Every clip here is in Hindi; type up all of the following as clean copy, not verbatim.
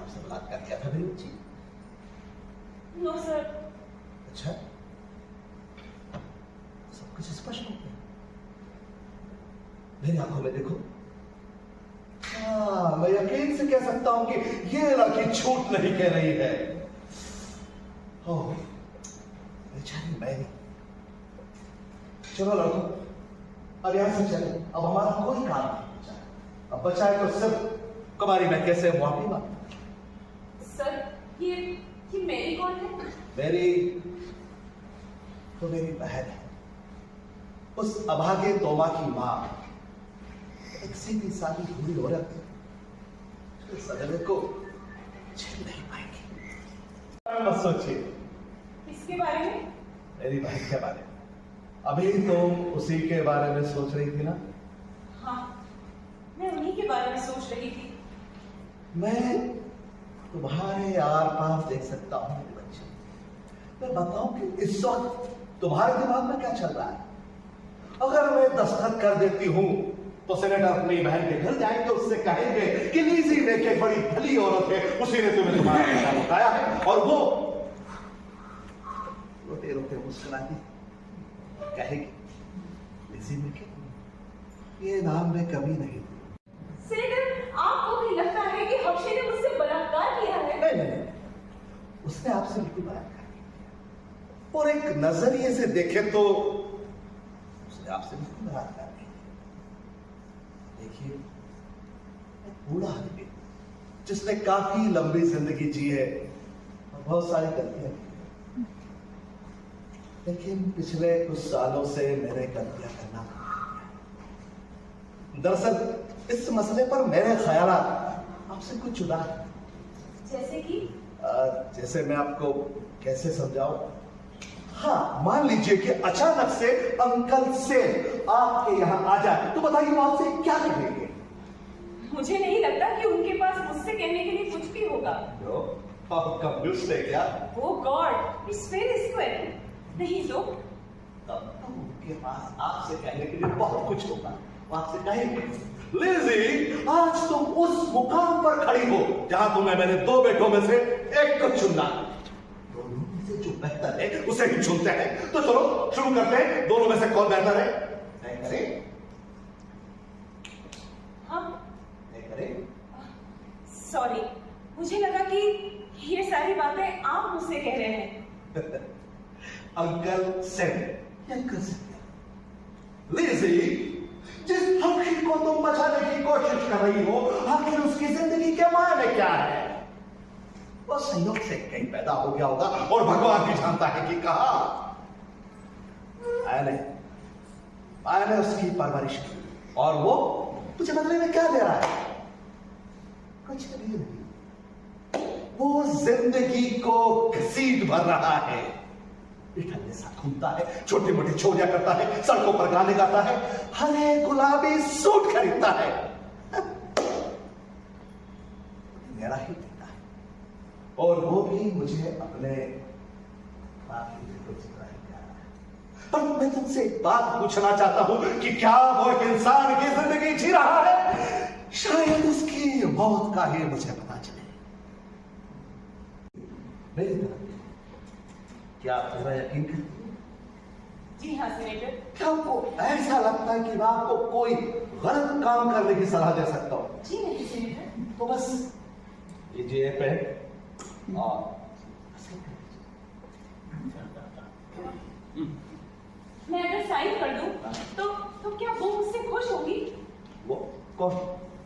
आपसे बलात्कार किया था मेरी बच्ची? No sir. अच्छा, सब कुछ स्पष्ट हो गया। मेरी आंखों में देखो। हाँ, मैं यकीन से कह सकता हूं कि ये लड़की झूठ नहीं कह रही है। ओह, बेचारी मैरी। चलो लड़को, अब यहां से चले। अब हमारा कोई काम नहीं बचा। अब बचा है तो सिर्फ कुमारी मैं कैसे माफी मांगू। सर, ये मेरी कौन है? मेरी तो मेरी बहन है, उस अभागे तोमा की मां। एक सीधी सादी बूढ़ी औरत जो सदमे को झेल नहीं पाएगी। मत सोचिए। किसके बारे में? मेरी बहन के बारे में। अभी तुम उसी के बारे में सोच रही थी ना? हाँ, मैं उन्हीं के बारे में सोच रही थी। मैं तुम्हारे आर पार देख सकता हूँ मेरे बच्चे। मैं बताऊं कि इस वक्त तुम्हारे दिमाग में क्या चल रहा है। अगर मैं दस्तखत कर देती हूँ तो सेनेटर अपनी बहन के घर जाएंगे, उससे कहेंगे कि लीजी ने एक बड़ी भली औरत है, उसी ने तुम्हें तुम्हारा पैसा लौटाया है। और वो रोते रोते मुस्कुराती कहेगी, लीजी ने ये नाम मैं कभी नहीं दी। सेनेटर, आपको भी लगता है कि हफ्शे ने मुझसे बलात्कार किया है? नहीं, उसने आपसे बिल्कुल बलात्कार किया। और एक नजरिए से देखे तो उसने आपसे बिल्कुल बलात्कार किया। देखिए, एक बूढ़ा आदमी जिसने काफी लंबी जिंदगी जी है और बहुत सारी गलतियां की, लेकिन पिछले कुछ सालों से मैंने गलतियां करना। दरअसल इस मसले पर मेरे ख्यालात आपसे कुछ जुदा है। जैसे कि? जैसे मैं आपको कैसे समझाऊं? हाँ, मान लीजिए कि अचानक से अंकल से आपके यहाँ आ जाए, तो बताइए वो आपसे क्या कहेंगे? मुझे नहीं लगता कि उनके पास मुझसे कहने के लिए कुछ भी होगा। कंफ्यूज है क्या? ओह गॉड, इट्स वेरी स्क्वेयर। नहीं तो? तब तो उनके पास आपसे कहने के लिए बहुत कुछ होगा। वो आपसे कहेंगे, लिज़ी, आज तुम उस मुकाम पर खड़ी हो जहां तुम्हें मैंने दो बेटों में से एक को चुनना। दोनों में से जो बेहतर है उसे ही चुनते हैं। तो चलो शुरू करते हैं, दोनों में से कौन बेहतर है? तय करें? हाँ, तय करें? सॉरी, मुझे लगा कि ये सारी बातें आप मुझसे कह रहे हैं। Uncle said, uncle said. Lizzie, जिस हफ्शे को तुम बचाने की कोशिश कर रही हो, आखिर उसकी जिंदगी के मायने क्या है? वो संयोग से कहीं पैदा हो गया होगा और भगवान भी जानता है कि कहा। मैंने उसकी परवरिश की और वो मुझे बदले में क्या दे रहा है? कुछ भी नहीं। वो जिंदगी को घसीट भर रहा है, इठल्ले सा घूमता है, छोटी मोटी चोरियां करता है, सड़कों पर गाने गाता है, हरे गुलाबी सूट खरीदता है। मेरा ही देता है और वो भी मुझे अपने पर मैं तुमसे एक बात पूछना चाहता हूं कि क्या वो एक इंसान की जिंदगी जी रहा है? शायद उसकी मौत का ही मुझे पता चले। मेरी तरफ क्या आप मेरा यकीन करते हैं? जी हाँ सेनेटर। क्या आपको ऐसा लगता है कि मैं आपको कोई गलत काम करने की सलाह दे सकता हूँ? जी नहीं सेनेटर। तो बस लीजिए पेन और मैं अगर साइन कर दूं तो क्या वो मुझसे खुश होगी? वो कौन?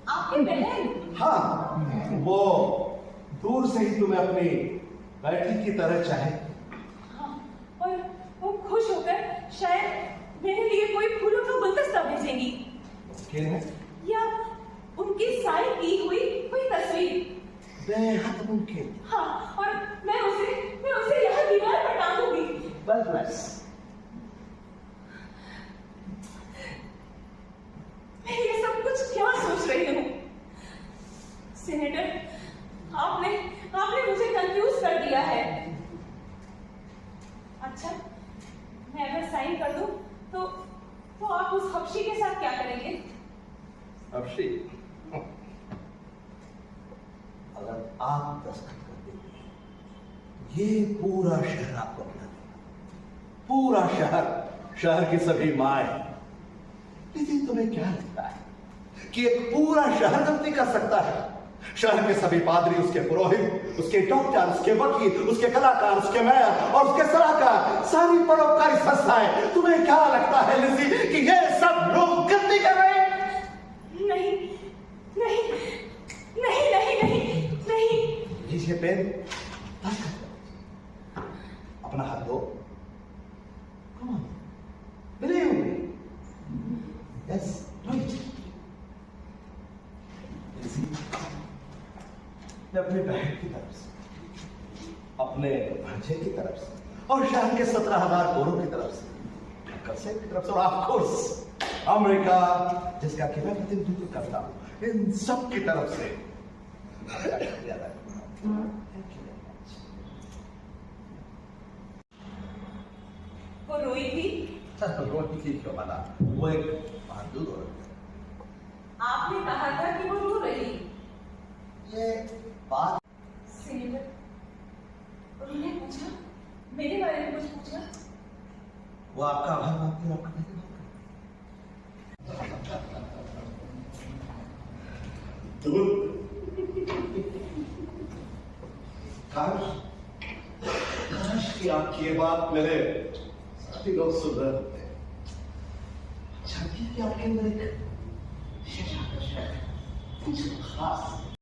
आपकी बहन। हाँ, वो दूर से ही तुम्हें अपनी बेटी की तरह चाहे। हाँ, और वो खुश होकर शायद मेरे लिए कोई फूलों का गुलदस्ता भेजेंगी। मुमकिन है? या उनकी साइन की हुई कोई तस्वीर। बेहद मुमकिन। हाँ, और मैं उसे यहाँ दीवार पर टांगूंगी। बस मैं ये सब कुछ क्या सोच रही हूँ? सेनेटर, आपने मुझे कंफ्यूज कर दिया है। अच्छा, मैं अगर साइन कर दूं तो आप उस हफ्शी के साथ क्या करेंगे? हफ्शी? अगर आप दस्तखत कर देंगे, ये पूरा शहर आपको अपना देगा, पूरा शहर की सभी माए। लेकिन तुम्हें क्या लगता है कि एक पूरा शहर गलती कर सकता है? शहर के सभी पादरी, उसके पुरोहित, उसके डॉक्टर, उसके वकील, उसके कलाकार, उसके मेयर और उसके सलाहकार, सारी परोपकारी संस्थाएं, तुम्हें क्या लगता है लिज़ी कि ये सब लोग गलती कर रहे हैं? नहीं नहीं नहीं नहीं नहीं नहीं। लीजिए पेन, अपना हाथ दो। Come on. Believe me. Yes, do it. Lizzie, मैं अपने बहन की तरफ से, अपने भांजे की तरफ से और शहर के 17,000 गोरों की तरफ से, कसेब की तरफ से और ऑफ कोर्स अमेरिका जिसका कि मैं प्रतिनिधित्व करता हूं, इन सब की तरफ से शुक्रिया अदा करता हूं। Thank you very much. वो रोई थी? रोटी की क्यों बना? वो एक बहादुर औरत है। आपने कहा था कि वो रो रही। ये बात सेनेटर, उन्होंने पूछा, मेरे बारे में कुछ पूछा? वो आपका आभार मानती है, आपका कैसे काश कि आपकी ये बात मेरे साथी लोग सुन रहे होते। जानती है कि आपके अंदर एक विशेष आकर्षण है, कुछ खास